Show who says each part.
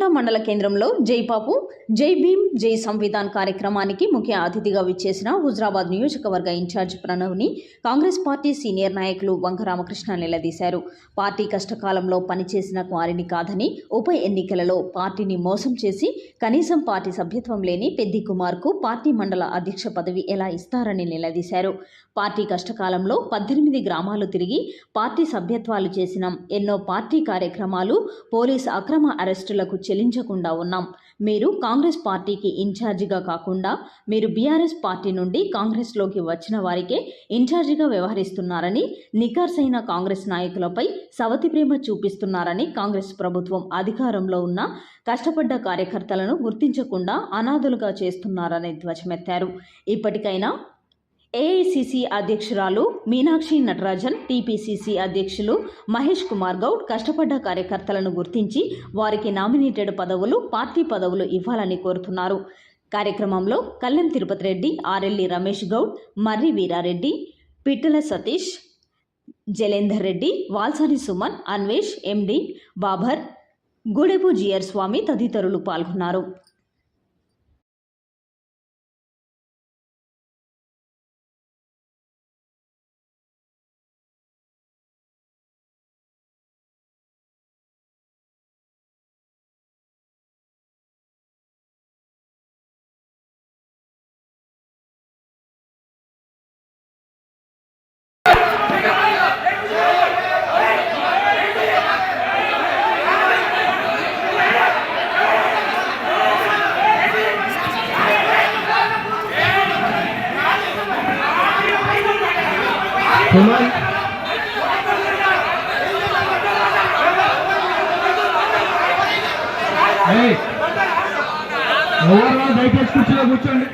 Speaker 1: నల్లకుంట మండల కేంద్రంలో జైపాపు జై భీమ్ జై సంవిధాన్ కార్యక్రమానికి ముఖ్య అతిథిగా విచ్చేసిన హుజరాబాద్ నియోజకవర్గ ఇన్ఛార్జ్ ప్రణవ్ని కాంగ్రెస్ పార్టీ సీనియర్ నాయకులు వంక రామకృష్ణ నిలదీశారు. పార్టీ కష్టకాలంలో పనిచేసిన వారిని కాదని ఉప ఎన్నికలలో పార్టీని మోసం చేసి కనీసం పార్టీ సభ్యత్వం లేని పెద్ది కుమార్కు పార్టీ మండల అధ్యక్ష పదవి ఎలా ఇస్తారని నిలదీశారు. పార్టీ కష్టకాలంలో 18 గ్రామాలు తిరిగి పార్టీ సభ్యత్వాలు చేసినాం. ఎన్నో పార్టీ కార్యక్రమాలు పోలీసు అక్రమ అరెస్టులకు చెల్లించకుండా ఉన్నాం. మీరు కాంగ్రెస్ పార్టీకి ఇన్ఛార్జిగా కాకుండా మీరు బీఆర్ఎస్ పార్టీ నుండి కాంగ్రెస్లోకి వచ్చిన వారికే ఇన్ఛార్జిగా వ్యవహరిస్తున్నారని, నిఖార్సైన కాంగ్రెస్ నాయకులపై సవతి ప్రేమ చూపిస్తున్నారని, కాంగ్రెస్ ప్రభుత్వం అధికారంలో ఉన్న కష్టపడ్డ కార్యకర్తలను గుర్తించకుండా అనాథులుగా చేస్తున్నారని ధ్వజమెత్తారు. ఇప్పటికైనా ఏఐసిసి అధ్యక్షురాలు మీనాక్షి నటరాజన్, టీపీసీసీ అధ్యక్షులు మహేష్ కుమార్ గౌడ్ కష్టపడ్డ కార్యకర్తలను గుర్తించి వారికి నామినేటెడ్ పదవులు, పార్టీ పదవులు ఇవ్వాలని కోరుతున్నారు. కార్యక్రమంలో కల్లెం తిరుపతి రెడ్డి, ఆర్ఎల్ఈ రమేష్ గౌడ్, మర్రి వీరారెడ్డి, పిట్టల సతీష్, జలేందర్ రెడ్డి, వాల్సాని సుమన్, అన్వేష్, ఎండి బాబర్, గూడెపు జిఆర్ స్వామి తదితరులు పాల్గొన్నారు.
Speaker 2: దయచేసి కూర్చోండి.